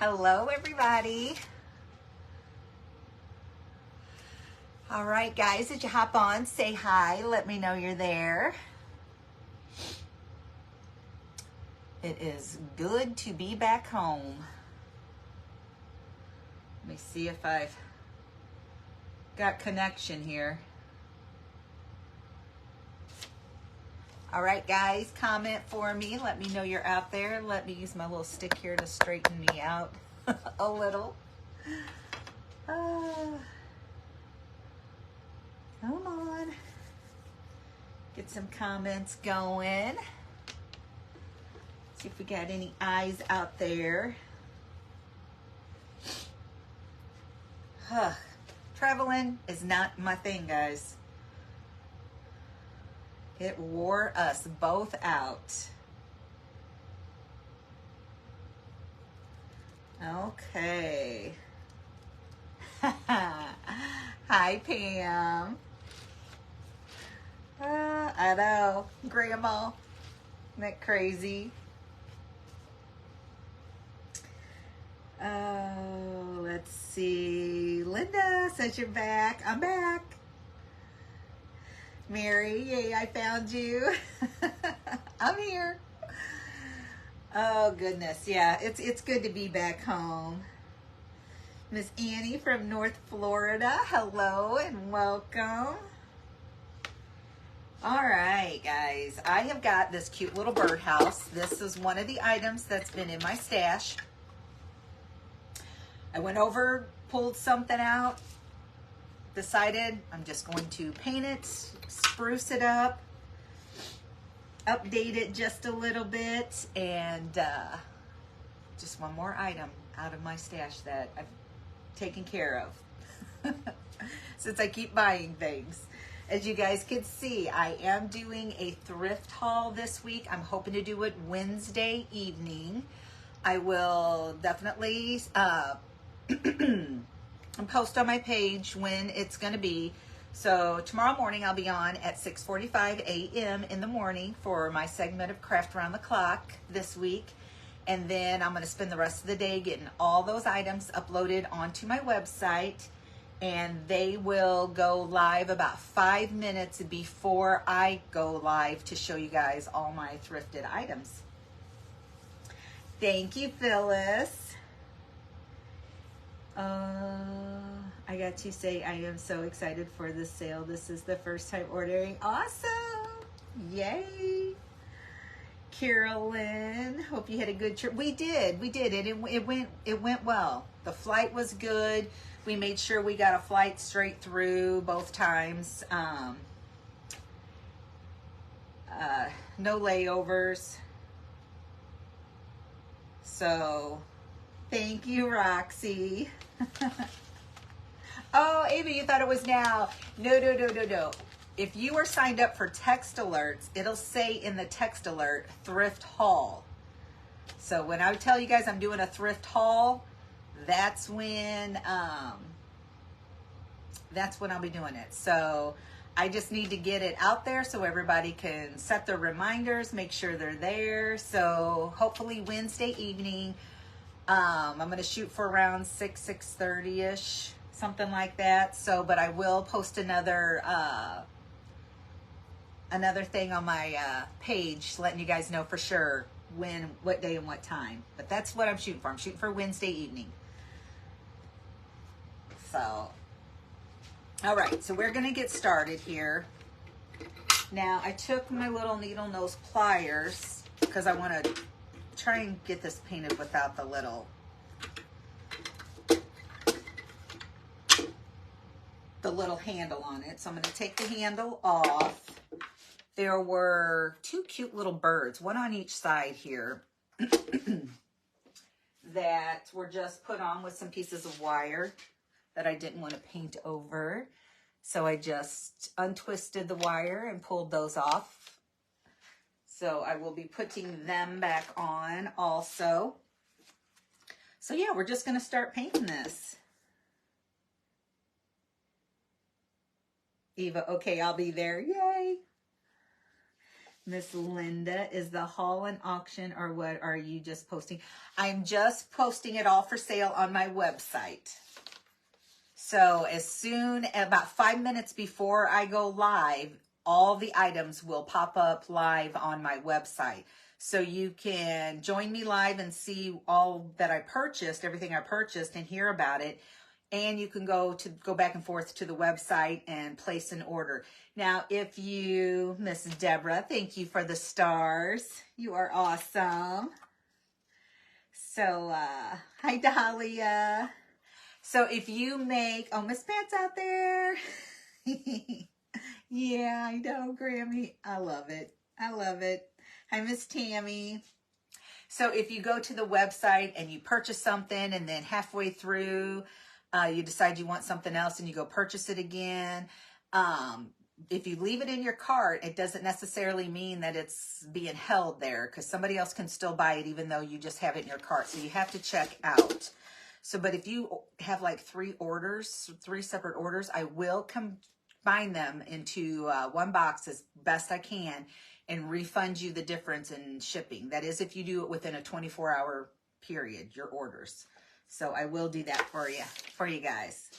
Hello, everybody. All right, guys, did you hop on? Say hi. Let me know you're there. It is good to be back home. Let me see if I've got connection here. All right, guys, comment for me. Let me know you're out there. Let me use my little stick here to straighten me out a little. Come on. Get some comments going. See if we got any eyes out there. Traveling is not my thing, guys. It wore us both out. Okay. Hi, Pam. I know, Grandma. Isn't that crazy? Oh, let's see. Linda says you're back. I'm back. Mary, yay, I found you. I'm here. Oh, goodness. Yeah, it's good to be back home. Miss Annie from North Florida, hello and welcome. All right, guys, I have got this cute little birdhouse. This is one of the items that's been in my stash. I went over, pulled something out, decided I'm just going to paint it, spruce it up, update it just a little bit, and just one more item out of my stash that I've taken care of since I keep buying things. As you guys can see, I am doing a thrift haul this week. I'm hoping to do it Wednesday evening. I will definitely post on my page when it's going to be. So tomorrow morning I'll be on at 6:45 a.m. in the morning for my segment of Craft Around the Clock this week. And then I'm going to spend the rest of the day getting all those items uploaded onto my website. And they will go live about 5 minutes before I go live to show you guys all my thrifted items. Thank you, Phyllis. I got to say I am so excited for this sale. This is the first time ordering. Awesome. Yay. Carolyn, hope you had a good trip. We did. It went well. The flight was good. We made sure we got a flight straight through both times. No layovers. So, thank you, Roxy. Oh, Ava, you thought it was now. No. If you are signed up for text alerts, it'll say in the text alert, thrift haul. So when I tell you guys I'm doing a thrift haul, that's when I'll be doing it. So I just need to get it out there so everybody can set their reminders, make sure they're there. So hopefully Wednesday evening, I'm going to shoot for around 6:30ish, something like that. So, but I will post another thing on my page letting you guys know for sure when, what day and what time. But that's what I'm shooting for. I'm shooting for Wednesday evening. So, all right, so we're going to get started here. Now, I took my little needle nose pliers because I want to try and get this painted without the little handle on it. So I'm going to take the handle off. There were two cute little birds, one on each side here, that were just put on with some pieces of wire that I didn't want to paint over. So I just untwisted the wire and pulled those off. So I will be putting them back on also. So yeah, we're just going to start painting this. Eva, okay, I'll be there. Yay. Miss Linda, is the haul an auction or what are you just posting? I'm just posting it all for sale on my website. So as soon, about 5 minutes before I go live, all the items will pop up live on my website. So you can join me live and see all that I purchased, everything I purchased, and hear about it. And you can go back and forth to the website and place an order. Now, if you, Miss Deborah, thank you for the stars. You are awesome. So, hi, Dahlia. So if you make, oh, Miss Pat's out there. Yeah, I know, Grammy. I love it. I love it. Hi, Miss Tammy. So if you go to the website and you purchase something and then halfway through, you decide you want something else and you go purchase it again. If you leave it in your cart, it doesn't necessarily mean that it's being held there because somebody else can still buy it even though you just have it in your cart. So you have to check out. So, but if you have like 3 separate orders, I will combine them into one box as best I can and refund you the difference in shipping. That is if you do it within a 24-hour period, your orders. So I will do that for you guys.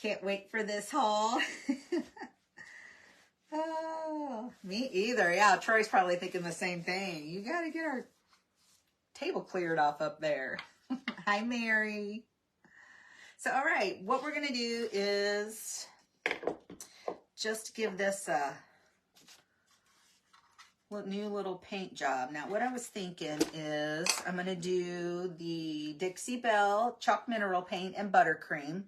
Can't wait for this haul. Oh, me either. Yeah, Troy's probably thinking the same thing. You got to get our table cleared off up there. Hi, Mary. So, all right, what we're going to do is just give this a new little paint job. Now, what I was thinking is I'm going to do the Dixie Belle Chalk Mineral Paint and Buttercream.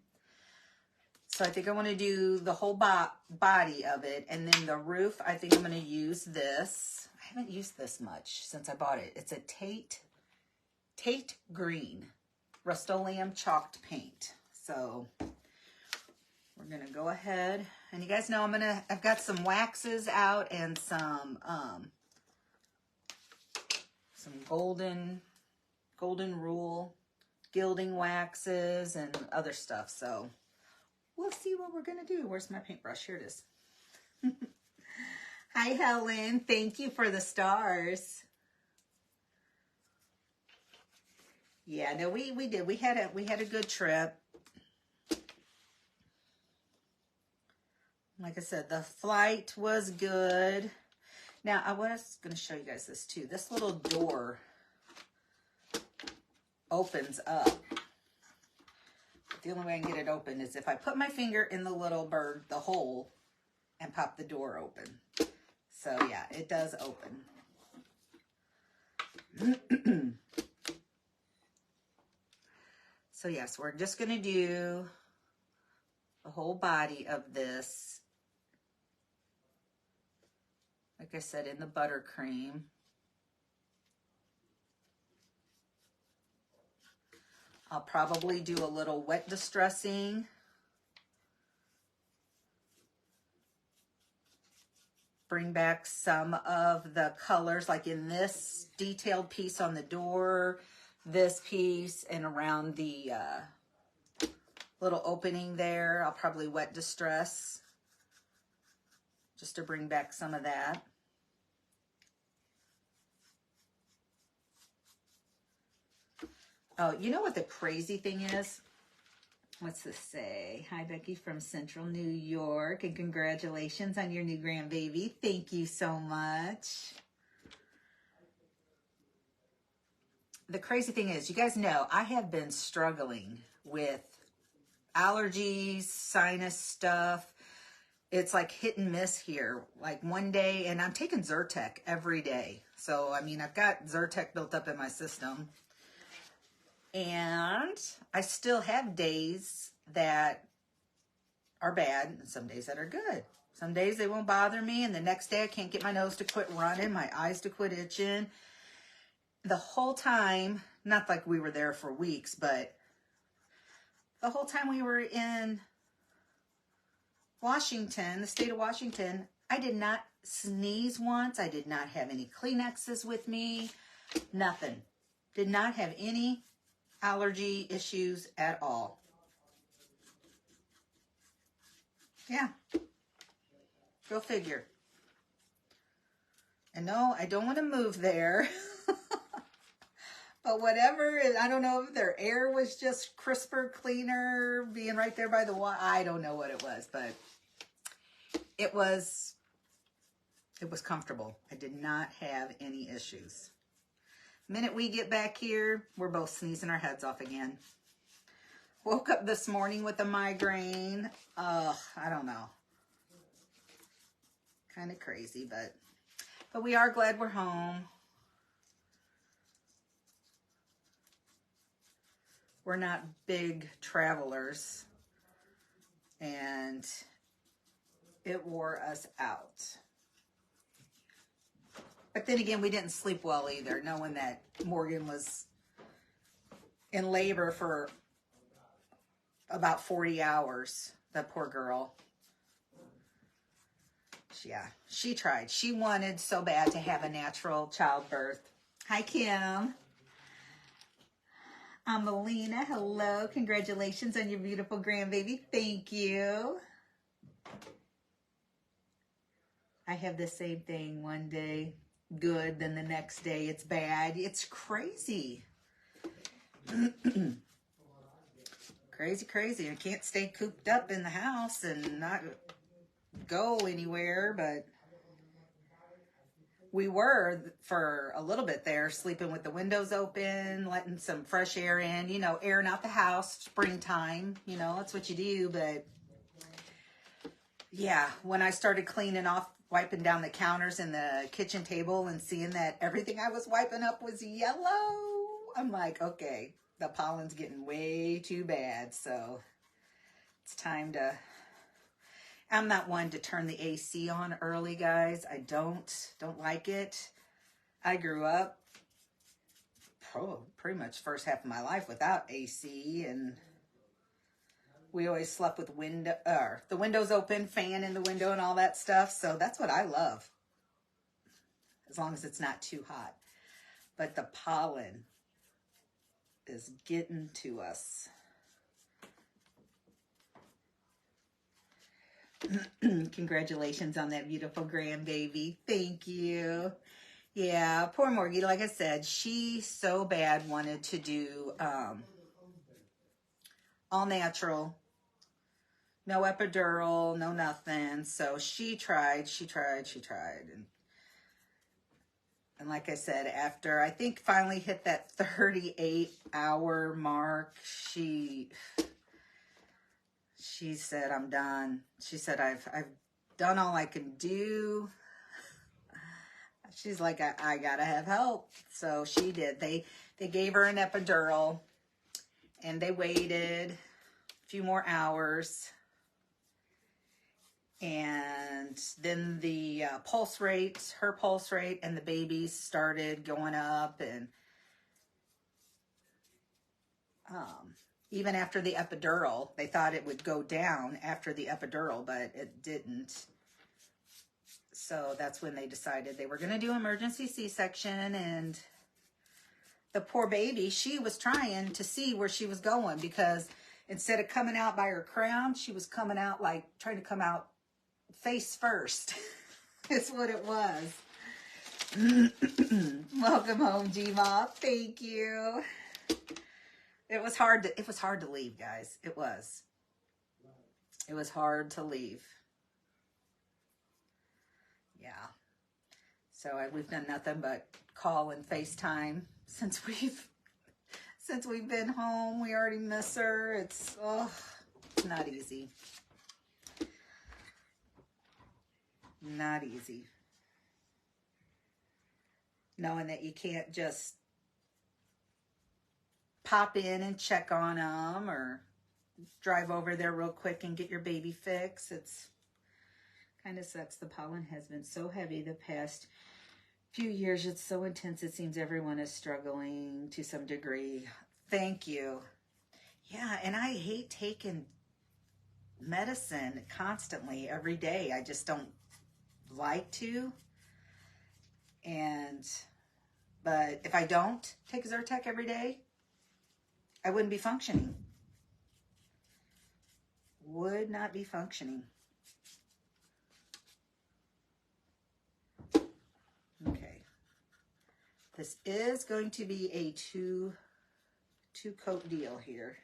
So I think I want to do the whole body of it. And then the roof, I think I'm going to use this. I haven't used this much since I bought it. It's a Tate Green Rust-Oleum chalked paint. So we're going to go ahead. And you guys know I've got some waxes out and some golden rule gilding waxes and other stuff. So we'll see what we're going to do. Where's my paintbrush? Here it is. Hi, Helen. Thank you for the stars. Yeah, no, we did. We had a good trip. Like I said, the flight was good. Now, I was going to show you guys this too. This little door opens up. The only way I can get it open is if I put my finger in the little bird, the hole, and pop the door open. So yeah, it does open. So yes, we're just going to do the whole body of this. Like I said, in the buttercream. I'll probably do a little wet distressing. Bring back some of the colors, like in this detailed piece on the door, this piece, and around the little opening there. I'll probably wet distress just to bring back some of that. Oh, you know what the crazy thing is? What's this say? Hi, Becky from Central New York, and congratulations on your new grandbaby. Thank you so much. The crazy thing is, you guys know, I have been struggling with allergies, sinus stuff. It's like hit and miss here. Like one day, and I'm taking Zyrtec every day. So, I mean, I've got Zyrtec built up in my system. And I still have days that are bad and some days that are good. Some days they won't bother me, and the next day I can't get my nose to quit running, my eyes to quit itching. The whole time, not like we were there for weeks, but the whole time we were in Washington, the state of Washington, I did not sneeze once. I did not have any Kleenexes with me. Nothing. Did not have any allergy issues at all. Yeah. Go figure. And no, I don't want to move there. But whatever, I don't know if their air was just crisper, cleaner, being right there by the water. I don't know what it was, but it was comfortable. I did not have any issues. The minute we get back here, we're both sneezing our heads off again. Woke up this morning with a migraine. I don't know. Kind of crazy, but we are glad we're home. We're not big travelers, and it wore us out. But then again, we didn't sleep well either, knowing that Morgan was in labor for about 40 hours. That poor girl. Yeah, she tried. She wanted so bad to have a natural childbirth. Hi, Kim. I'm Melina. Hello. Congratulations on your beautiful grandbaby. Thank you. I have the same thing. One day good, then the next day it's bad. It's crazy. Crazy. I can't stay cooped up in the house and not go anywhere, but we were for a little bit there, sleeping with the windows open, letting some fresh air in, airing out the house, springtime, that's what you do. But yeah, when I started cleaning off, wiping down the counters and the kitchen table and seeing that everything I was wiping up was yellow, I'm like, okay, the pollen's getting way too bad. So it's time to, I'm not one to turn the AC on early, guys. I don't like it. I grew up pretty much first half of my life without AC, and we always slept with the windows open, fan in the window and all that stuff. So that's what I love, as long as it's not too hot. But the pollen is getting to us. Congratulations on that beautiful grandbaby. Thank you. Yeah, poor Morgie. Like I said, she so bad wanted to do all natural, no epidural, no nothing. So she tried. And like I said, after I think finally hit that 38-hour mark, she said, I'm done. She said, I've done all I can do. She's like, I gotta have help. So she did. They gave her an epidural, and they waited a few more hours. And then the her pulse rate and the baby's started going up. And even after the epidural, they thought it would go down after the epidural, but it didn't. So that's when they decided they were going to do emergency C-section. And the poor baby, she was trying to see where she was going, because instead of coming out by her crown, she was coming out trying to come out face first. Is what it was. Welcome home, G-Mop. Thank you. It was hard to leave, guys. It was hard to leave. Yeah. So we've done nothing but call and FaceTime since we've been home. We already miss her. It's not easy. Not easy. Knowing that you can't just pop in and check on them or drive over there real quick and get your baby fix. It's kind of sucks. The pollen has been so heavy the past few years. It's so intense. It seems everyone is struggling to some degree. Thank you. Yeah, and I hate taking medicine constantly every day. I just don't like to. But if I don't take Zyrtec every day, I wouldn't be functioning. Would not be functioning. This is going to be a two coat deal here.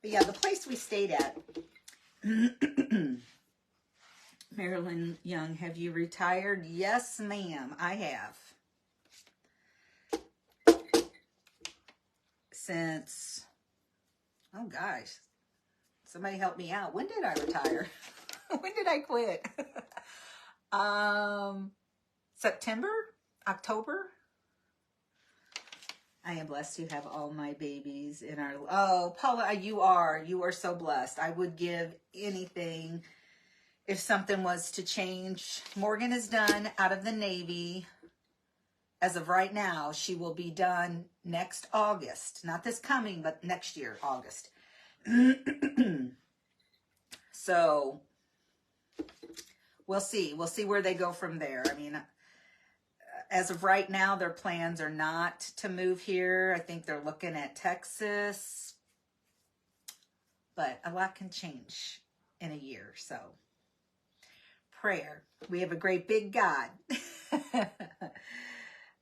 But yeah, the place we stayed at, Marilyn Young, have you retired? Yes, ma'am, I have. Since, oh gosh, somebody help me out. When did I retire? When did I quit? September? October? I am blessed to have all my babies in our... Oh, Paula, you are so blessed. I would give anything if something was to change. Morgan is done out of the Navy. As of right now, she will be done next August. Not this coming, but next year, August. So, we'll see. We'll see where they go from there. I mean, as of right now, their plans are not to move here. I think they're looking at Texas. But a lot can change in a year, so. Prayer. We have a great big God.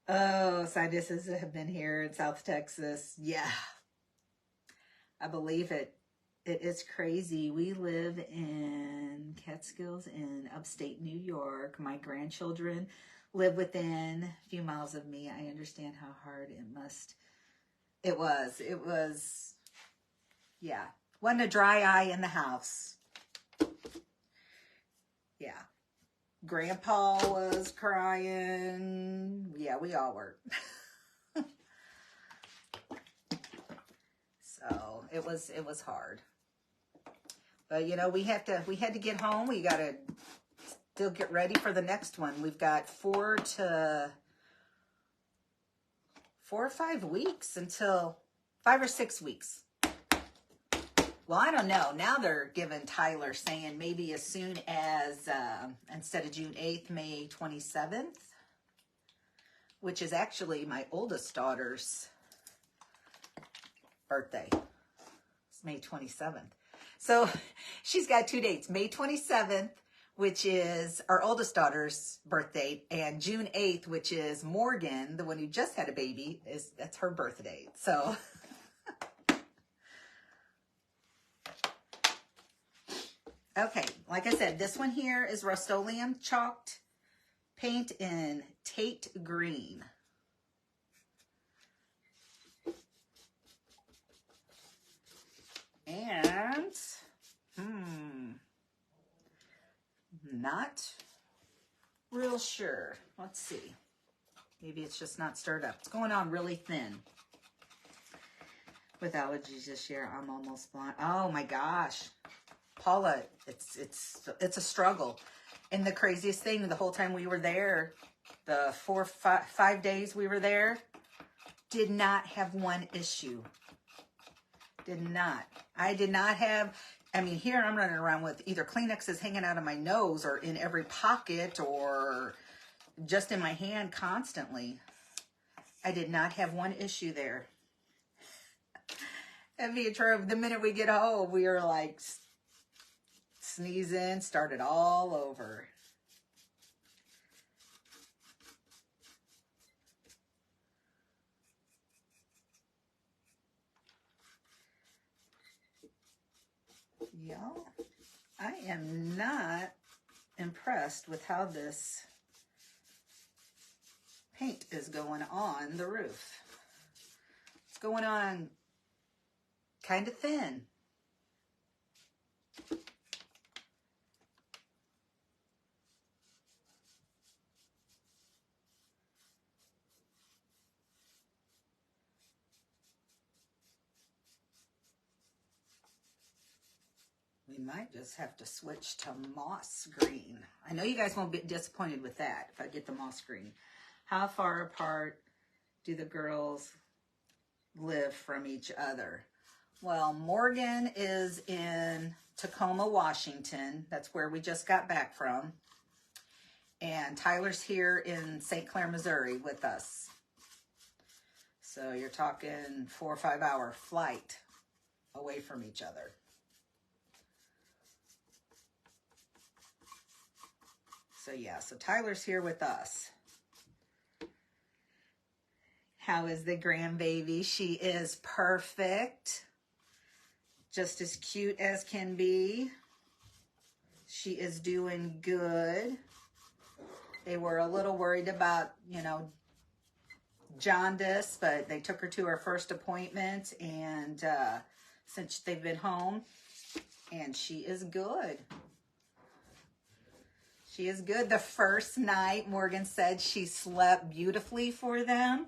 Oh, scientists have been here in South Texas. Yeah. I believe it. It is crazy. We live in Catskills in upstate New York. My grandchildren live within a few miles of me. I understand how hard it was, yeah. Wasn't a dry eye in the house. Yeah. Grandpa was crying. Yeah, we all were. So it was hard. But you know, we had to get home. We got to still get ready for the next one. We've got 4 or 5 weeks until 5 or 6 weeks. Well, I don't know. Now they're giving Tyler saying maybe as soon as, instead of June 8th, May 27th, which is actually my oldest daughter's birthday. It's May 27th. So she's got 2 dates, May 27th, which is our oldest daughter's birthday, and June 8th, which is Morgan, the one who just had a baby, that's her birthday. So okay, like I said, this one here is Rust-Oleum chalked paint in Tate Green. And, not real sure. Let's see. Maybe it's just not stirred up. It's going on really thin. With allergies this year, I'm almost blind. Oh my gosh. Paula, it's a struggle. And the craziest thing, the whole time we were there, the 5 days we were there, did not have one issue. Did not. I did not have, I mean, here I'm running around with either Kleenexes hanging out of my nose or in every pocket or just in my hand constantly. I did not have one issue there. And me and Troy, the minute we get home, we were like sneezing, started all over. Y'all, I am not impressed with how this paint is going on the roof. It's going on kind of thin. We might just have to switch to moss green. I know you guys won't be disappointed with that if I get the moss green. How far apart do the girls live from each other? Well, Morgan is in Tacoma, Washington. That's where we just got back from. And Tyler's here in St. Clair, Missouri with us. So you're talking 4 or 5 hour flight away from each other. So yeah, so Tyler's here with us. How is the grandbaby? She is perfect. Just as cute as can be. She is doing good. They were a little worried about, jaundice, but they took her to her first appointment, and since they've been home, and she is good. She is good. The first night, Morgan said she slept beautifully for them.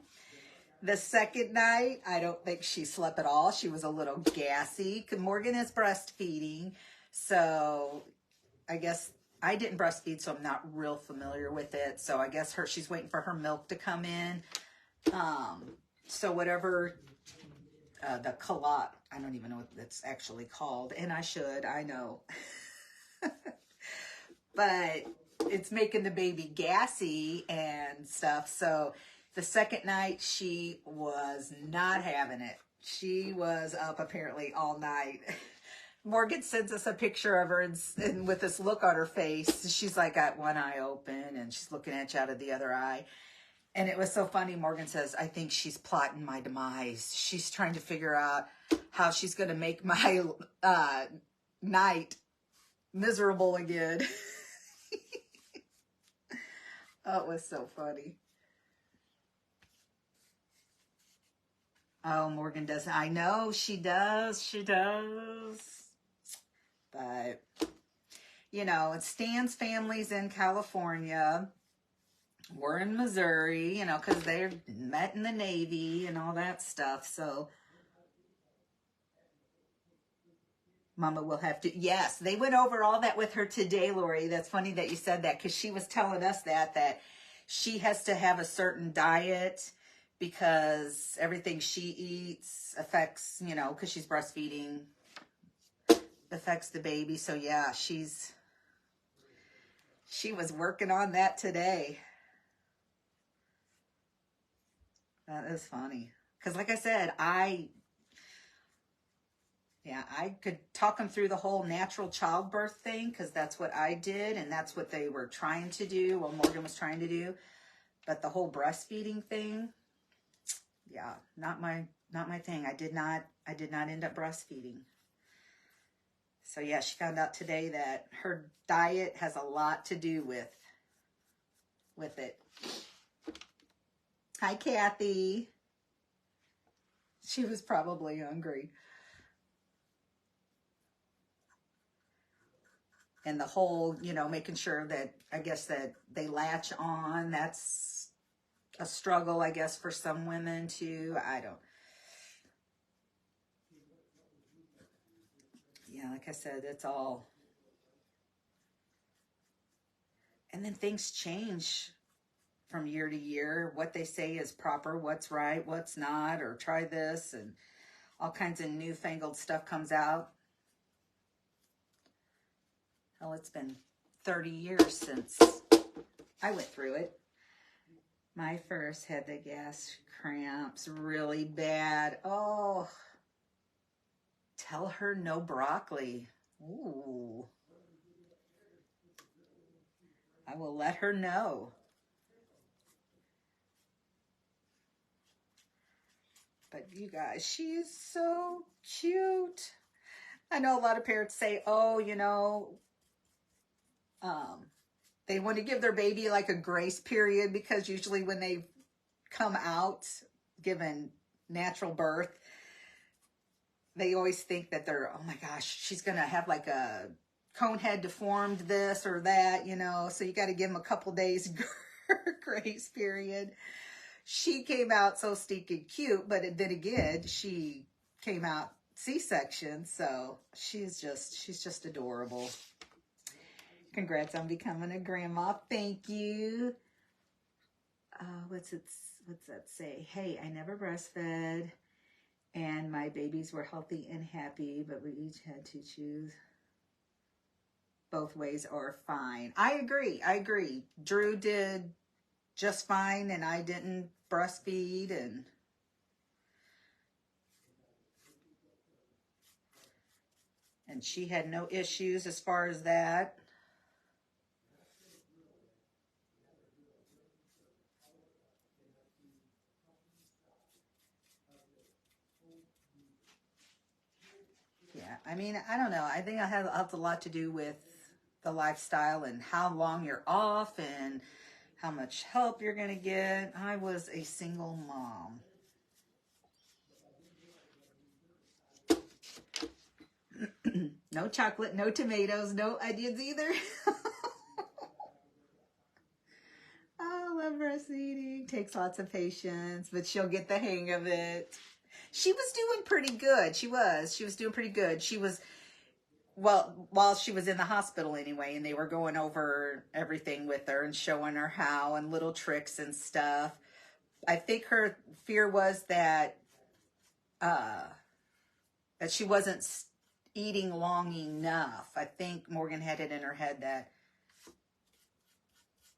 The second night, I don't think she slept at all. She was a little gassy. Morgan is breastfeeding, so I guess I didn't breastfeed, so I'm not real familiar with it. So I guess she's waiting for her milk to come in. So whatever the colot, I don't even know what that's actually called, and I know. But it's making the baby gassy and stuff. So the second night, she was not having it. She was up apparently all night. Morgan sends us a picture of her and with this look on her face. She's like got one eye open and she's looking at you out of the other eye. And it was so funny. Morgan says, I think she's plotting my demise. She's trying to figure out how she's going to make my night miserable again. Oh, it was so funny. Oh, Morgan does. I know she does. She does. But, it's Stan's family's in California. We're in Missouri, because they're met in the Navy and all that stuff. So, Mama will have to. Yes, they went over all that with her today, Lori. That's funny that you said that, because she was telling us that she has to have a certain diet because everything she eats affects, because she's breastfeeding, affects the baby. So yeah, she was working on that today. That is funny. Because like I said, I could talk them through the whole natural childbirth thing, because that's what I did, and that's what they were trying to do, well, Morgan was trying to do. But the whole breastfeeding thing, yeah, not my thing. I did not end up breastfeeding. So yeah, she found out today that her diet has a lot to do with it. Hi, Kathy. She was probably hungry. And the whole, making sure that, I guess, that they latch on, that's a struggle, I guess, for some women too. Yeah, like I said, it's all. And then things change from year to year. What they say is proper, what's right, what's not, or try this, and all kinds of newfangled stuff comes out. Hell, it's been 30 years since I went through it. My first had the gas cramps really bad. Oh, tell her no broccoli. Ooh. I will let her know. But you guys, she is so cute. I know a lot of parents say, oh, they want to give their baby like a grace period, because usually when they come out, given natural birth, they always think that they're, oh my gosh, she's going to have like a cone head deformed this or that, so you got to give them a couple days grace period. She came out so stinking cute, but then again, she came out C-section, so she's just adorable. Congrats on becoming a grandma. Thank you. What's that say? Hey, I never breastfed, and my babies were healthy and happy, but we each had to choose. Both ways are fine. I agree. Drew did just fine, and I didn't breastfeed, and she had no issues as far as that. I mean, I don't know. I think it has a lot to do with the lifestyle and how long you're off and how much help you're going to get. I was a single mom. No chocolate, no tomatoes, no onions either. I love breastfeeding. Takes lots of patience, but she'll get the hang of it. She was doing pretty good. She was doing pretty good. She was, well, while she was in the hospital anyway, and they were going over everything with her and showing her how and little tricks and stuff. I think her fear was that she wasn't eating long enough. I think Morgan had it in her head that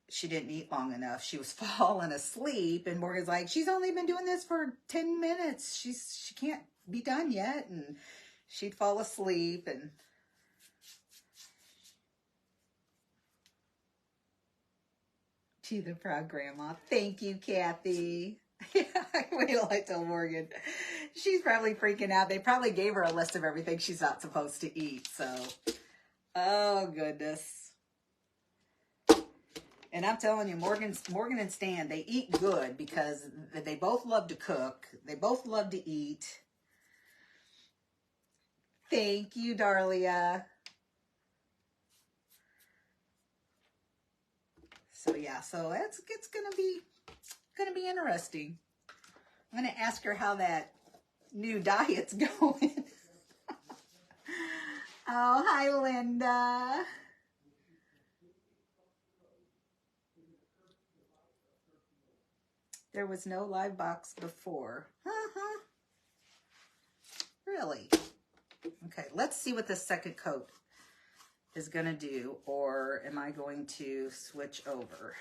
she didn't eat long enough. She was falling asleep, and Morgan's like, she's only been doing this for 10 minutes. She can't be done yet. And she'd fall asleep. And she's the proud grandma. Thank you, Kathy. Wait till I tell Morgan. She's probably freaking out. They probably gave her a list of everything she's not supposed to eat. So, oh goodness. And I'm telling you, Morgan and Stan, they eat good because they both love to cook. They both love to eat. Thank you, Darlia. So yeah, so it's gonna be interesting. I'm gonna ask her how that new diet's going. Oh, hi, Linda. There was no live box before. Really? Okay, let's see what the second coat is going to do, or am I going to switch over?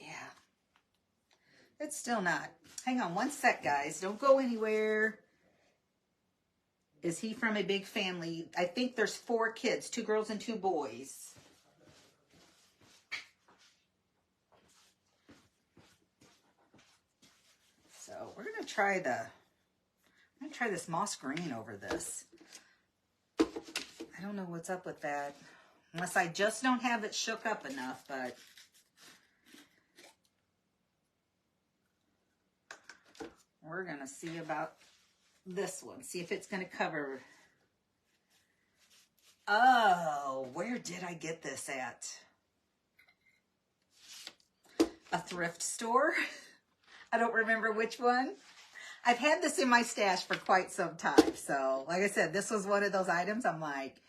Yeah. It's still not. Hang on one sec, guys. Don't go anywhere. Is he from a big family? I think there's 4 kids, 2 girls and 2 boys. So we're gonna try this moss green over this. I don't know what's up with that, unless I just don't have it shook up enough, but we're gonna see about this one. See if it's gonna cover. Oh, where did I get this at? A thrift store. I don't remember which one. I've had this in my stash for quite some time. So, like I said, this was one of those items. I'm like,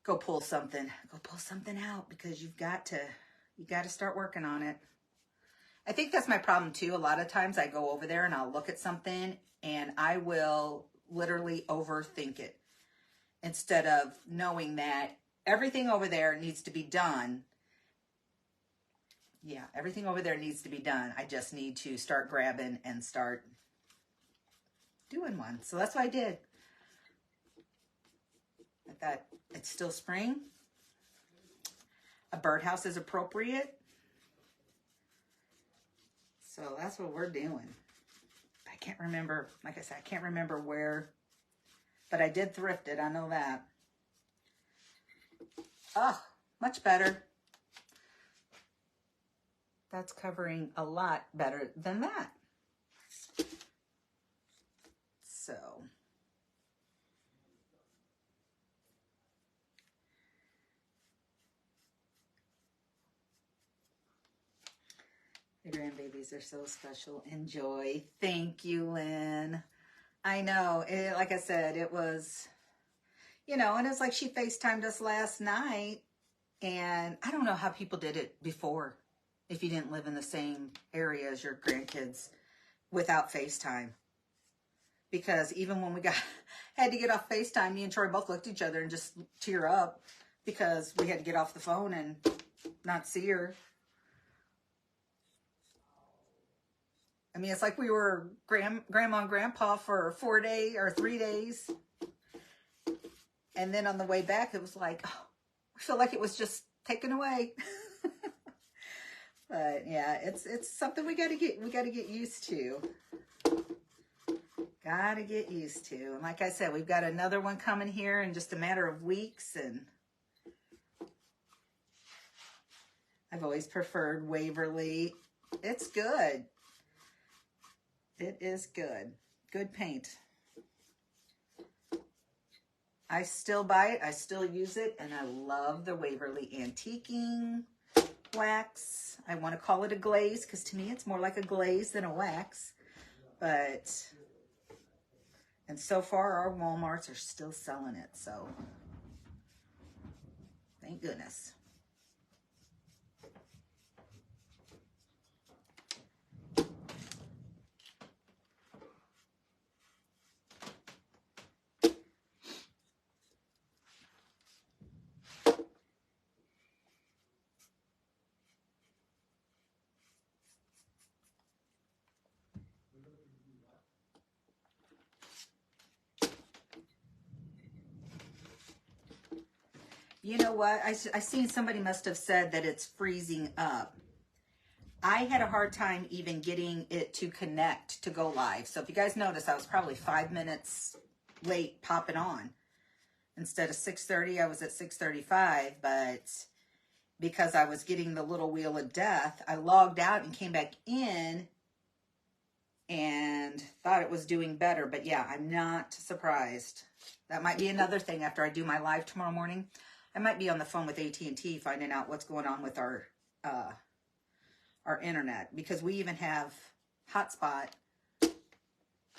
go pull something out, because you got to start working on it. I think that's my problem too. A lot of times I go over there and I'll look at something and I will literally overthink it, instead of knowing that everything over there needs to be done. Yeah, everything over there needs to be done. I just need to start grabbing and start doing one. So that's what I did. I thought it's still spring. A birdhouse is appropriate. So that's what we're doing. I can't remember, like I said, I can't remember where, but I did thrift it. I know that. Oh, much better. That's covering a lot better than that. So. The grandbabies are so special. Enjoy. Thank you, Lynn. I know. Like I said, it was, and it's like she FaceTimed us last night. And I don't know how people did it before, if you didn't live in the same area as your grandkids, without FaceTime. Because even when we had to get off FaceTime, me and Troy both looked at each other and just tear up, because we had to get off the phone and not see her. I mean, it's like we were grandma and grandpa for 4 days or 3 days. And then on the way back, it was like, oh, I feel like it was just taken away. But yeah, it's something we gotta get used to. Gotta get used to. And like I said, we've got another one coming here in just a matter of weeks, and I've always preferred Waverly. It's good. It is good. Good paint. I still buy it. I still use it. And I love the Waverly Antiquing wax. I want to call it a glaze because to me it's more like a glaze than a wax. But, and so far our Walmarts are still selling it. So, thank goodness. You know what? I seen somebody must have said that it's freezing up. I had a hard time even getting it to connect to go live. So if you guys notice, I was probably 5 minutes late popping on. Instead of 6:30, I was at 6:35. But because I was getting the little wheel of death, I logged out and came back in and thought it was doing better. But yeah, I'm not surprised. That might be another thing after I do my live tomorrow morning. I might be on the phone with AT&T finding out what's going on with our internet, because we even have hotspot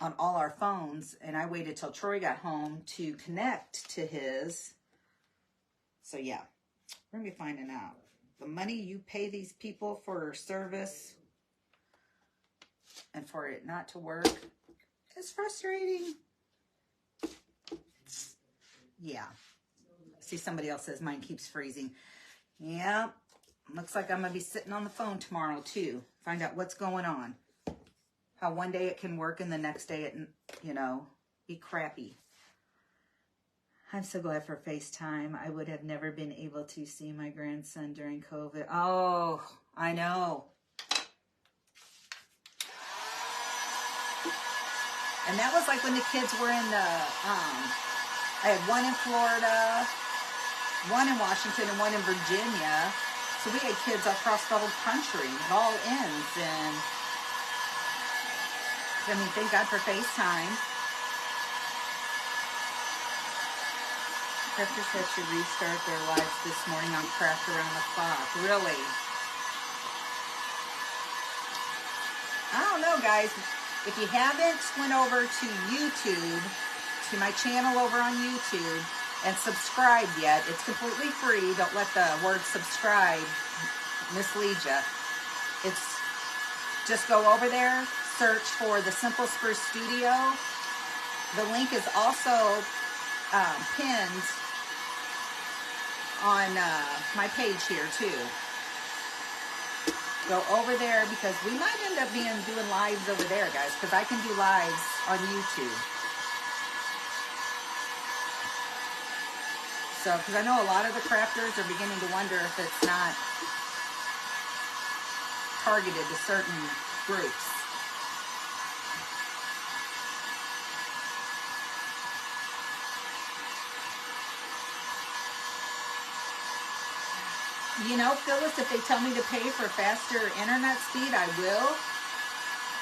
on all our phones, and I waited till Troy got home to connect to his. So yeah, we're gonna be finding out. The money you pay these people for service and for it not to work is frustrating. Yeah. See, somebody else says mine keeps freezing. Yeah, looks like I'm going to be sitting on the phone tomorrow too. Find out what's going on. How one day it can work and the next day it, you know, be crappy. I'm so glad for FaceTime. I would have never been able to see my grandson during COVID. Oh, I know. And that was like when the kids were in the, I had one in Florida, one in Washington, and one in Virginia. So we had kids across the whole country. It all ends. And I mean, thank God for FaceTime. Crafters had to restart their lives this morning on Craft Around the Clock. Really? I don't know, guys. If you haven't went over to YouTube, to my channel over on YouTube, and subscribed yet, it's completely free. Don't let the word subscribe mislead you. It's just go over there, search for the Simple Spruce Studio. The link is also pinned on my page here too. Go over there because we might end up doing lives over there, guys, because I can do lives on YouTube. So, because I know a lot of the crafters are beginning to wonder if it's not targeted to certain groups. You know, Phyllis, if they tell me to pay for faster internet speed, I will.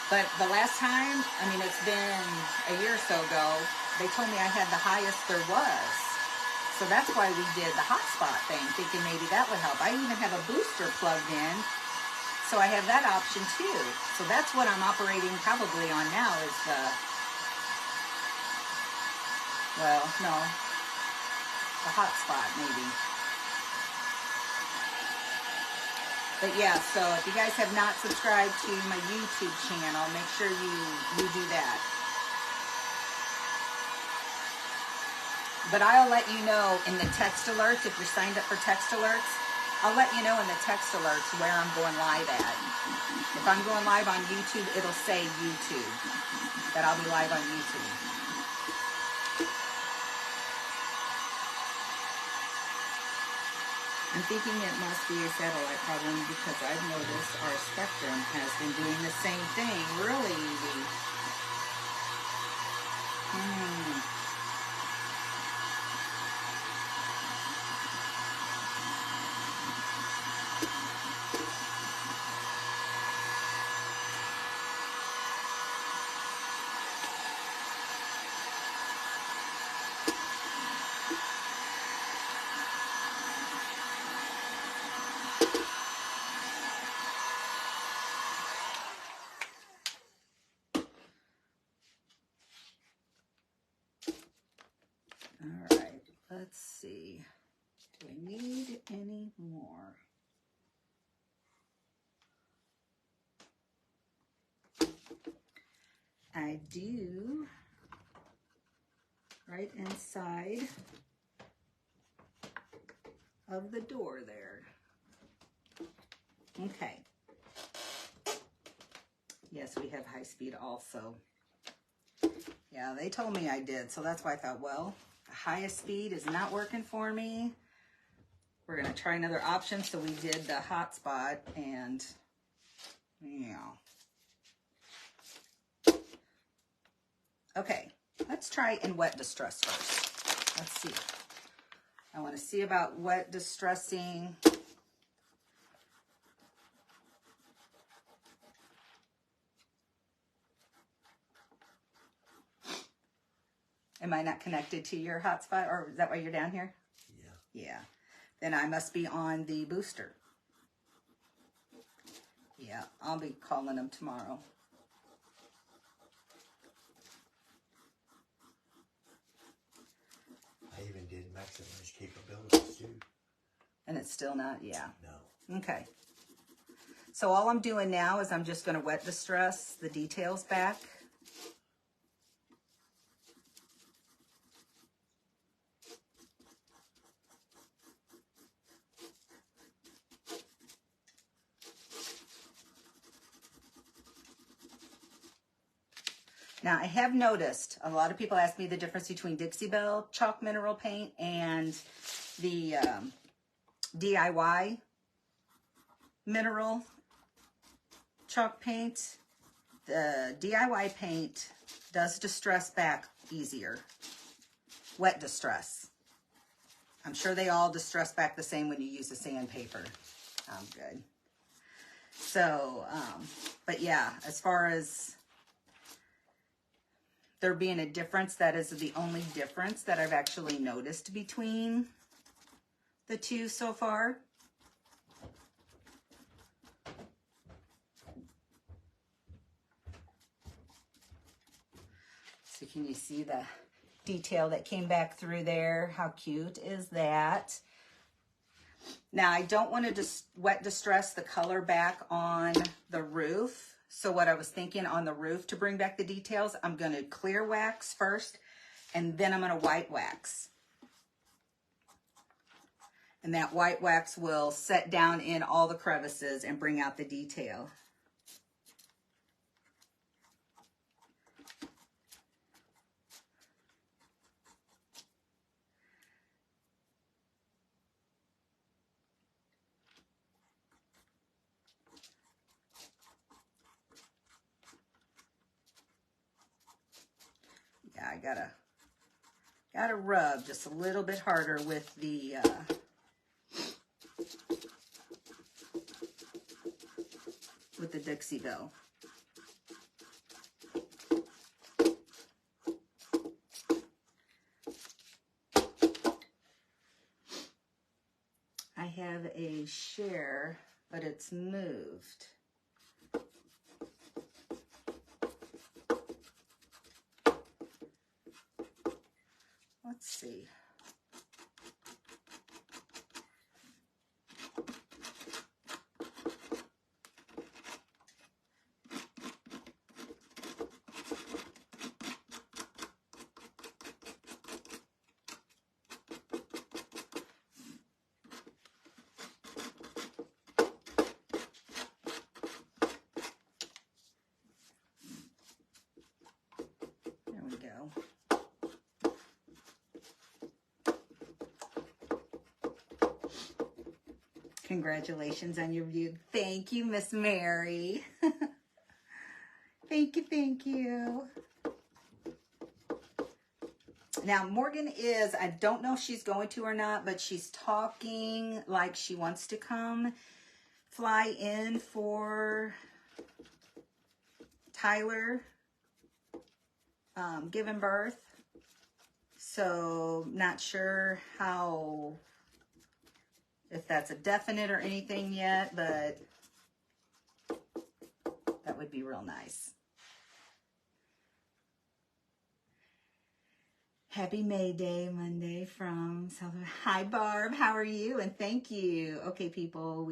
But the last time, I mean, it's been a year or so ago, they told me I had the highest there was. So that's why we did the hotspot thing, thinking maybe that would help. I even have a booster plugged in, so I have that option too. So that's what I'm operating probably on now is the, well, no, the hotspot maybe. But yeah, so if you guys have not subscribed to my YouTube channel, make sure you do that. But I'll let you know in the text alerts, if you're signed up for text alerts, I'll let you know in the text alerts where I'm going live at. If I'm going live on YouTube, it'll say YouTube, that I'll be live on YouTube. I'm thinking it must be a satellite problem because I've noticed our Spectrum has been doing the same thing. Really easy. All right, let's see. Do I need any more? I do, right inside of the door there. Okay. Yes, we have high speed also. Yeah, they told me I did, so that's why I thought, well, the highest speed is not working for me. We're gonna try another option. So we did the hotspot, and yeah. Okay, let's try in wet distress first. Let's see. I want to see about wet distressing. Am I not connected to your hotspot, or is that why you're down here? Yeah. Yeah. Then I must be on the booster. Yeah, I'll be calling them tomorrow. I even did maximize capabilities too. And it's still not, yeah. No. Okay. So all I'm doing now is I'm just going to wet distress the details back. Now, I have noticed a lot of people ask me the difference between Dixie Belle chalk mineral paint and the DIY mineral chalk paint. The DIY paint does distress back easier. Wet distress. I'm sure they all distress back the same when you use the sandpaper. I'm good. So, but yeah, as far as there being a difference, that is the only difference that I've actually noticed between the two so far. So can you see the detail that came back through there? How cute is that? Now, I don't want to just wet distress the color back on the roof. So what I was thinking on the roof to bring back the details, I'm going to clear wax first, and then I'm going to white wax. And that white wax will set down in all the crevices and bring out the detail. Yeah, I gotta rub just a little bit harder with the Dixie Belle. I have a share, but it's moved. Let's see. There we go. Congratulations on your view. Thank you, Miss Mary. Thank you, thank you. Now, Morgan is, I don't know if she's going to or not, but she's talking like she wants to come fly in for Tyler giving birth. So, not sure how, if that's a definite or anything yet, but that would be real nice. Happy May Day Monday from Southern. Hi, Barb. How are you? And thank you. Okay, people,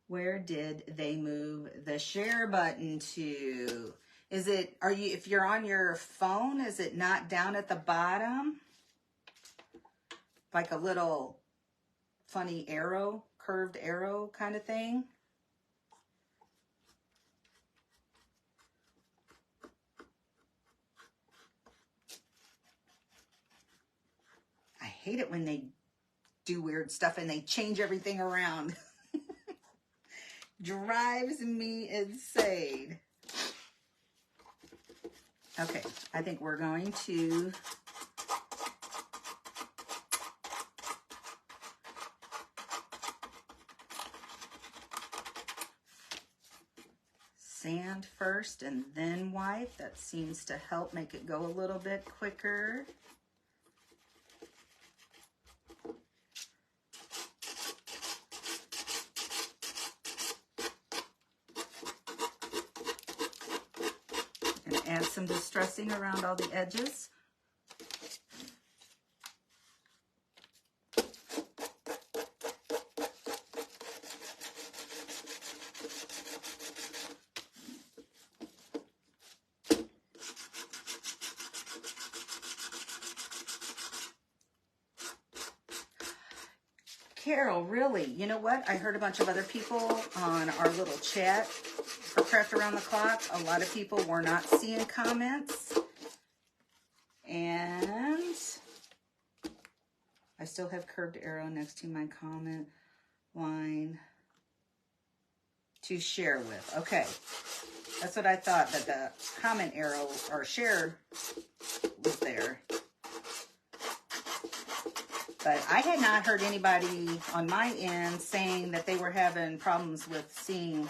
where did they move the share button to? Is it, if you're on your phone, is it not down at the bottom? Like a little funny arrow, curved arrow kind of thing? I hate it when they do weird stuff and they change everything around. Drives me insane. Okay, I think we're going to sand first and then wipe. That seems to help make it go a little bit quicker. Add some distressing around all the edges. Carol, really? You know what? I heard a bunch of other people on our little chat for Craft Around the Clock. A lot of people were not seeing comments. And I still have curved arrow next to my comment line to share with. Okay. That's what I thought, that the comment arrow or share was there. But I had not heard anybody on my end saying that they were having problems with seeing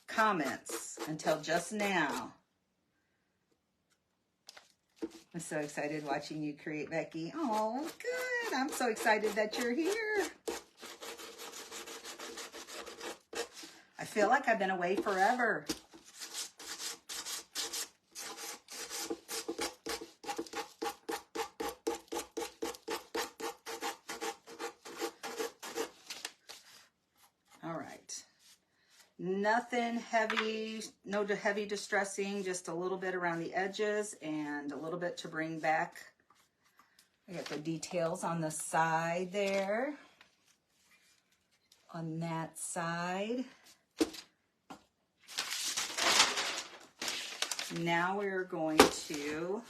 comments until just now. I'm so excited watching you create, Becky. Oh, good. I'm so excited that you're here. I feel like I've been away forever. All right. Nothing heavy, no heavy distressing, just a little bit around the edges and a little bit to bring back. I got the details on the side there. On that side. Now we're going to,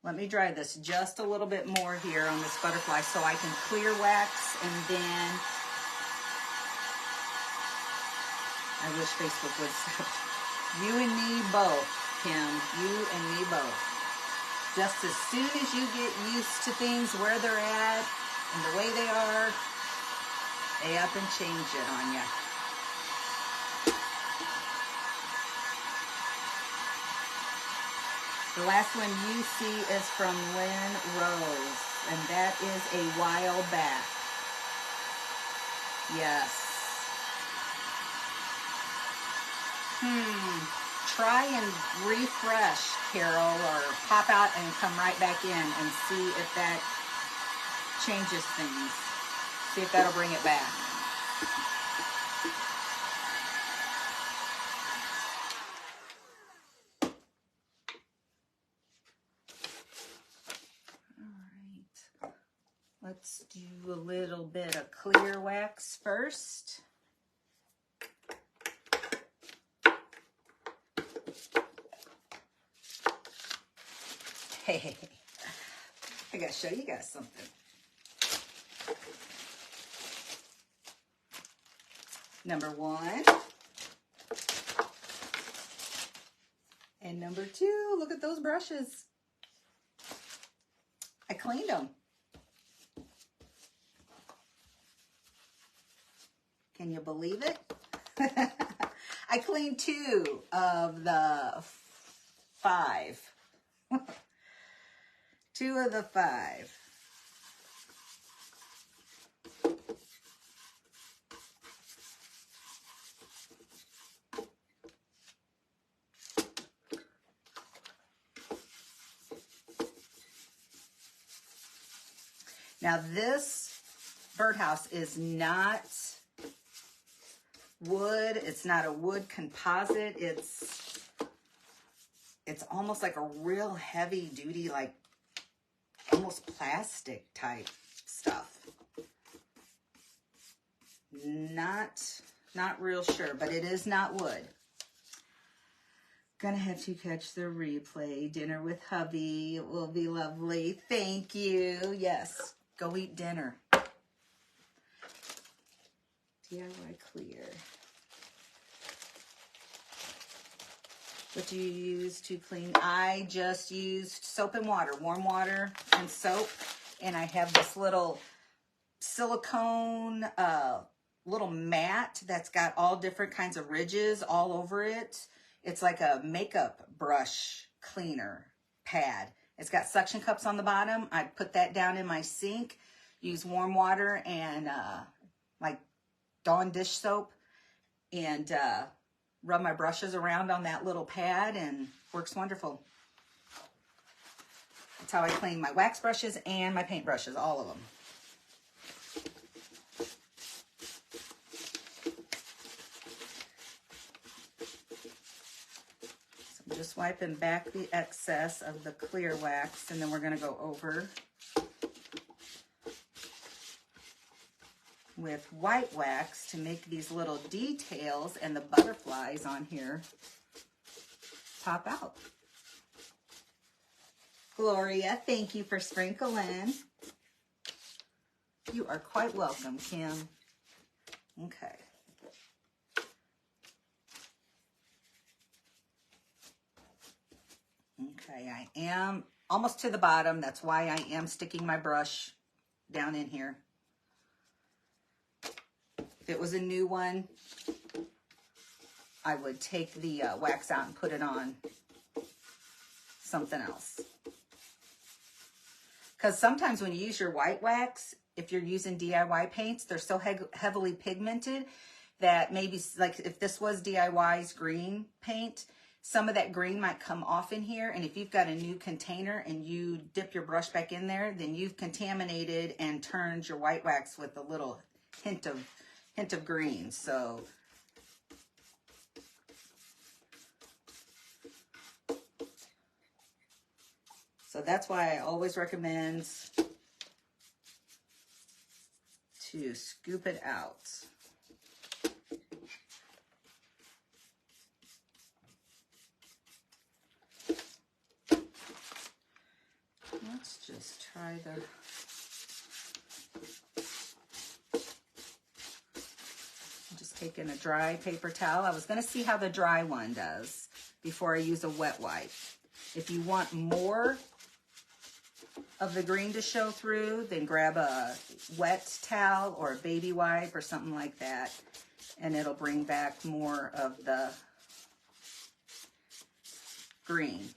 let me dry this just a little bit more here on this butterfly so I can clear wax, and then I wish Facebook would stop. You and me both, Kim. You and me both. Just as soon as you get used to things where they're at and the way they are, they up and change it on you. The last one you see is from Lynn Rose, and that is a while back. Yes. Try and refresh, Carol, or pop out and come right back in and see if that changes things. See if that'll bring it back. Let's do a little bit of clear wax first. Hey, I gotta show you guys something. Number 1. And number 2, look at those brushes. I cleaned them. Can you believe it? I cleaned 2 of the 5. 2 of the 5. Now this birdhouse is not wood. It's not a wood composite. It's almost like a real heavy duty, like almost plastic type stuff. Not real sure, but it is not wood. Gonna have to catch the replay. Dinner with hubby. It will be lovely. Thank you. Yes. Go eat dinner. DIY clear. What do you use to clean? I just used soap and water, warm water and soap. And I have this little silicone little mat that's got all different kinds of ridges all over it. It's like a makeup brush cleaner pad. It's got suction cups on the bottom. I put that down in my sink, use warm water and like Dawn dish soap, and rub my brushes around on that little pad, and works wonderful. That's how I clean my wax brushes and my paint brushes, all of them. Just wiping back the excess of the clear wax, and then we're going to go over with white wax to make these little details and the butterflies on here pop out. Gloria, thank you for sprinkling. You are quite welcome, Kim. Okay. Okay, I am almost to the bottom. That's why I am sticking my brush down in here. If it was a new one, I would take the wax out and put it on something else. Because sometimes when you use your white wax, if you're using DIY paints, they're so heavily pigmented that maybe, like if this was DIY's green paint, some of that green might come off in here, and if you've got a new container and you dip your brush back in there, then you've contaminated and turned your white wax with a little hint of green. So that's why I always recommend to scoop it out. Let's just try the... I'm just taking a dry paper towel. I was going to see how the dry one does before I use a wet wipe. If you want more of the green to show through, then grab a wet towel or a baby wipe or something like that, and it'll bring back more of the green.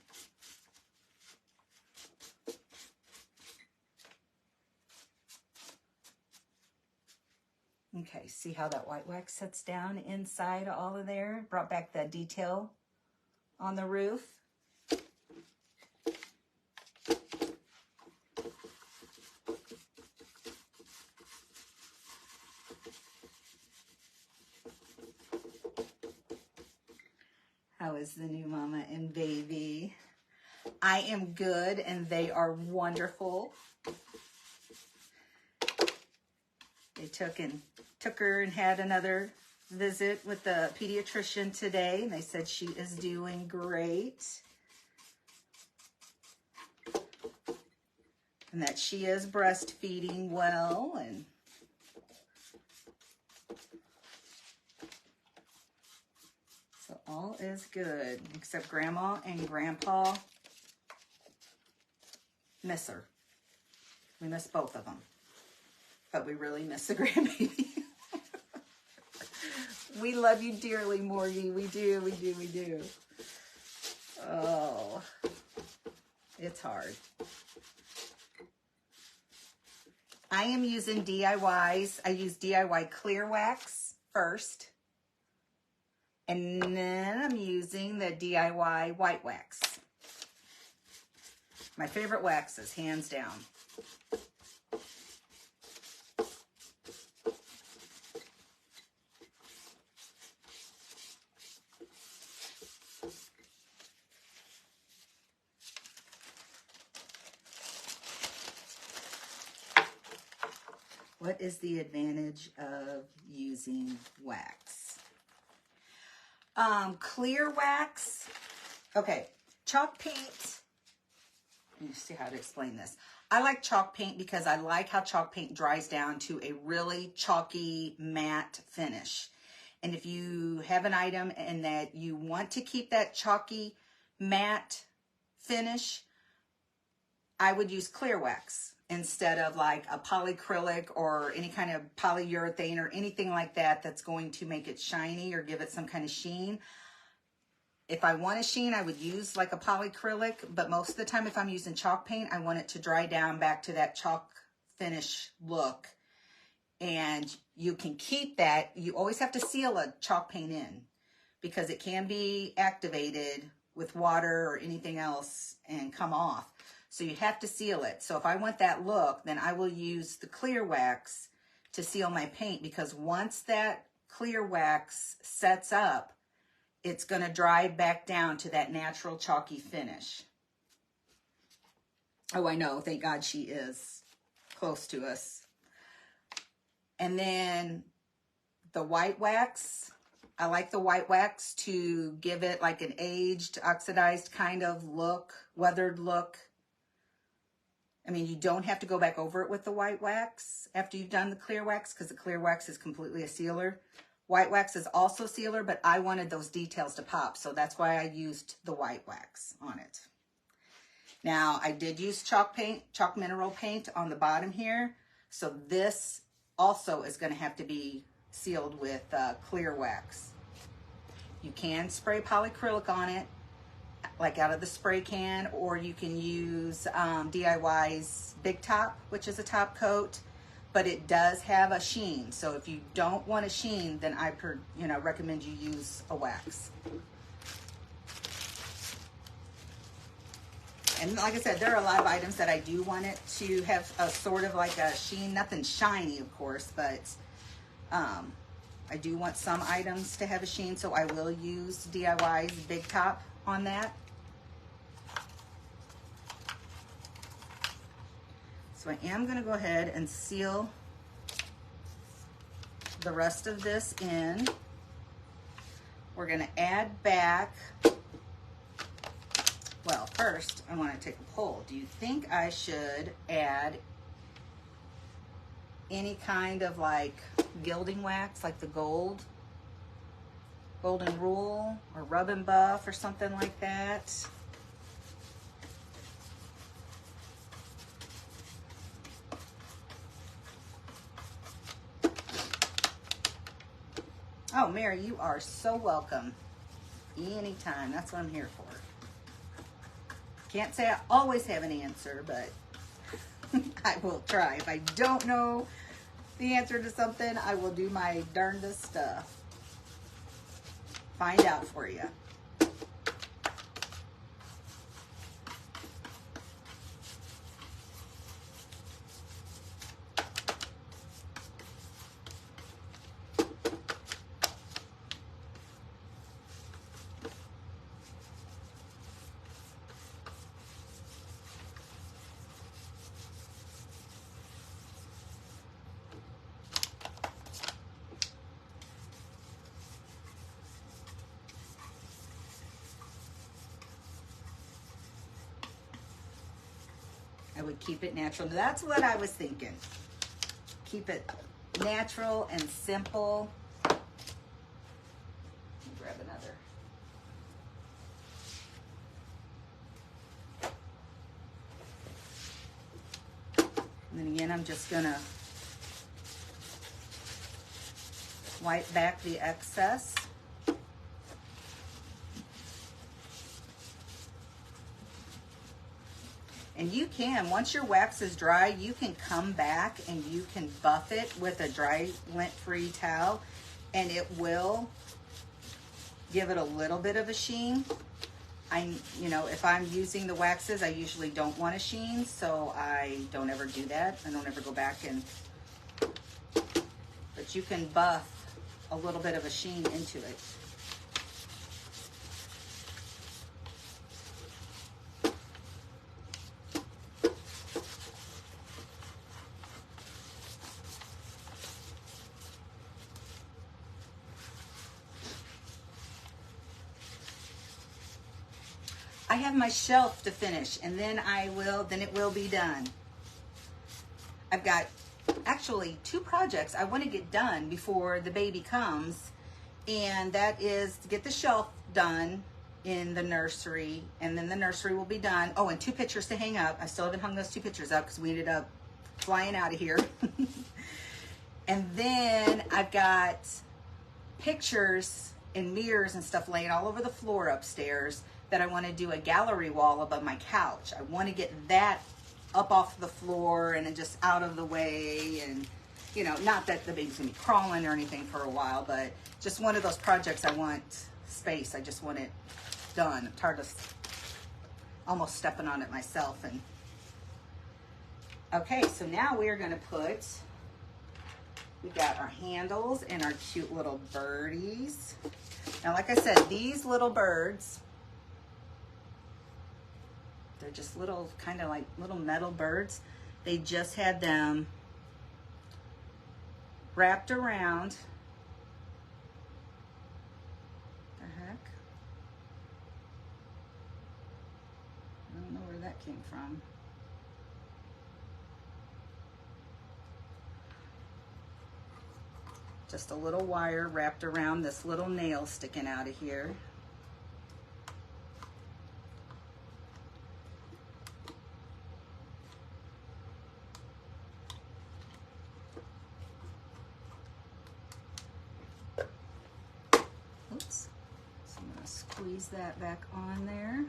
Okay, see how that white wax sits down inside all of there? Brought back that detail on the roof. How is the new mama and baby? I am good, and they are wonderful. They took her and had another visit with the pediatrician today, and they said she is doing great. and that she is breastfeeding well, and so all is good, except Grandma and Grandpa miss her. We miss both of them, but we really miss the grandbaby. We love you dearly, Morgie. We do, we do, we do. Oh, it's hard. I am using DIYs. I use DIY clear wax first. And then I'm using the DIY white wax. My favorite waxes, hands down. What is the advantage of using wax? Clear wax. Okay, chalk paint. Let me see how to explain this. I like chalk paint because I like how chalk paint dries down to a really chalky matte finish. And if you have an item and that you want to keep that chalky matte finish, I would use clear wax instead of like a polyacrylic or any kind of polyurethane or anything like that that's going to make it shiny or give it some kind of sheen. If I want a sheen, I would use like a polyacrylic, but most of the time if I'm using chalk paint, I want it to dry down back to that chalk finish look. And you can keep that. You always have to seal a chalk paint in because it can be activated with water or anything else and come off. So you have to seal it. So if I want that look, then I will use the clear wax to seal my paint, because once that clear wax sets up, it's going to dry back down to that natural chalky finish. Oh, I know. Thank God she is close to us. And then the white wax. I like the white wax to give it like an aged, oxidized kind of look, weathered look. I mean, you don't have to go back over it with the white wax after you've done the clear wax, because the clear wax is completely a sealer. White wax is also sealer, but I wanted those details to pop, so that's why I used the white wax on it. Now, I did use chalk paint, chalk mineral paint on the bottom here, so this also is going to have to be sealed with clear wax. You can spray polyacrylic on it, like out of the spray can, or you can use DIY's Big Top, which is a top coat, but it does have a sheen. So if you don't want a sheen, then I recommend you use a wax. And like I said, there are a lot of items that I do want it to have a sort of like a sheen, nothing shiny, of course, but I do want some items to have a sheen, so I will use DIY's Big Top on that. So I am going to go ahead and seal the rest of this in. We're going to add back, well, first I want to take a poll. Do you think I should add any kind of like gilding wax, like the golden rule or rub and buff or something like that? Oh, Mary, you are so welcome. Anytime. That's what I'm here for. Can't say I always have an answer, but I will try. If I don't know the answer to something, I will do my darndest stuff. Find out for you. I would keep it natural. That's what I was thinking. Keep it natural and simple. Let me grab another. And then again, I'm just gonna wipe back the excess. And you can, once your wax is dry, you can come back and you can buff it with a dry lint-free towel, and it will give it a little bit of a sheen. You know, if I'm using the waxes, I usually don't want a sheen, so I don't ever do that. I don't ever go back and, but you can buff a little bit of a sheen into it. I have my shelf to finish, and then it will be done. I've got actually 2 projects I want to get done before the baby comes, and that is to get the shelf done in the nursery, and then the nursery will be done. Oh, and 2 pictures to hang up. I still haven't hung those 2 pictures up because we ended up flying out of here. And then I've got pictures and mirrors and stuff laying all over the floor upstairs that I want to do a gallery wall above my couch. I want to get that up off the floor and just out of the way, and you know, not that the baby's gonna be crawling or anything for a while, but just one of those projects. I want space. I just want it done. I'm tired of almost stepping on it myself. And okay, so now we're gonna we got our handles and our cute little birdies. Now, like I said, these little birds, they're just little, kind of like little metal birds. They just had them wrapped around. The heck? I don't know where that came from. Just a little wire wrapped around this little nail sticking out of here. Oops. So I'm going to squeeze that back on there.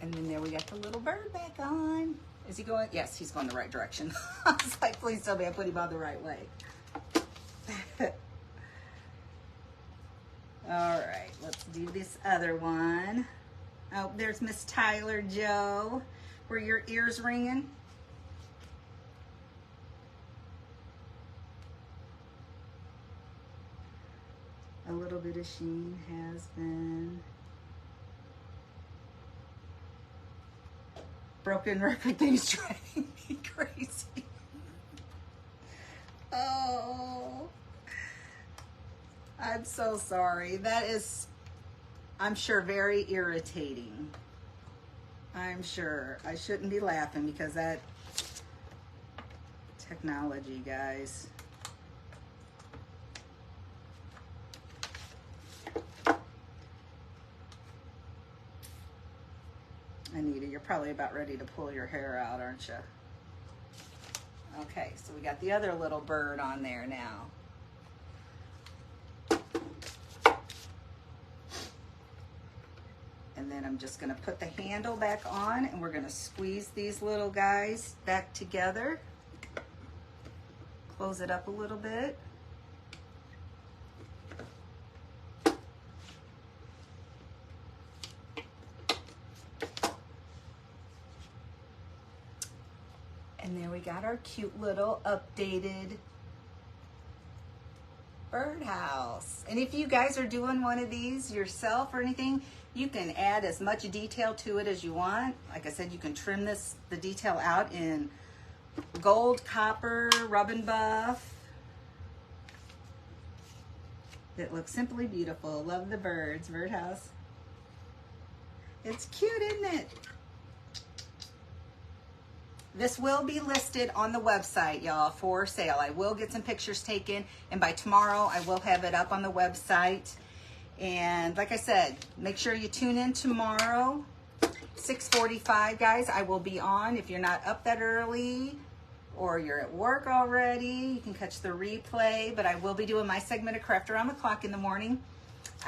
And then there we got the little bird back on. Is he going? Yes, he's going the right direction. I was like, please tell me I put him on the right way. All right, let's do this other one. Oh, there's Miss Tyler Joe. Were your ears ringing? A little bit of sheen has been. Broken record thing's driving me crazy. Oh, I'm so sorry. That is, I'm sure, very irritating. I'm sure. I shouldn't be laughing because that technology, guys. Anita, you're probably about ready to pull your hair out, aren't you? Okay, so we got the other little bird on there now. And then I'm just gonna put the handle back on, and we're gonna squeeze these little guys back together. Close it up a little bit. And there we got our cute little updated birdhouse. And if you guys are doing one of these yourself or anything, you can add as much detail to it as you want. Like I said, you can trim the detail out in gold, copper, rub and buff. It looks simply beautiful. Love the birds, birdhouse. It's cute, isn't it? This will be listed on the website, y'all, for sale. I will get some pictures taken, and by tomorrow I will have it up on the website. And like I said, make sure you tune in tomorrow, 6:45, guys. I will be on. If you're not up that early or you're at work already, you can catch the replay. But I will be doing my segment of Craft Around the Clock in the morning.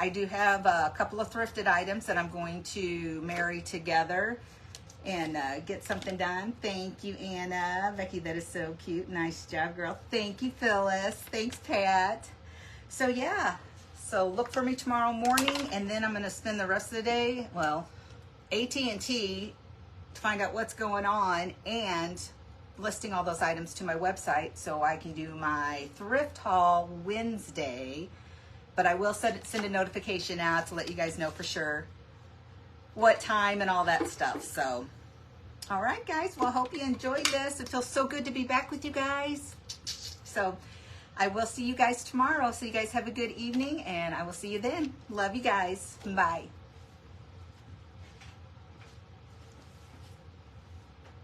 I do have a couple of thrifted items that I'm going to marry together and get something done. Thank you, Anna. Becky, that is so cute. Nice job, girl. Thank you, Phyllis. Thanks, Pat. So, yeah. So, look for me tomorrow morning, and then I'm going to spend the rest of the day, well, AT&T, to find out what's going on, and listing all those items to my website so I can do my thrift haul Wednesday. But I will send a notification out to let you guys know for sure what time and all that stuff. So, all right, guys. Well, I hope you enjoyed this. It feels so good to be back with you guys. So, I will see you guys tomorrow. So, you guys have a good evening, and I will see you then. Love you guys. Bye.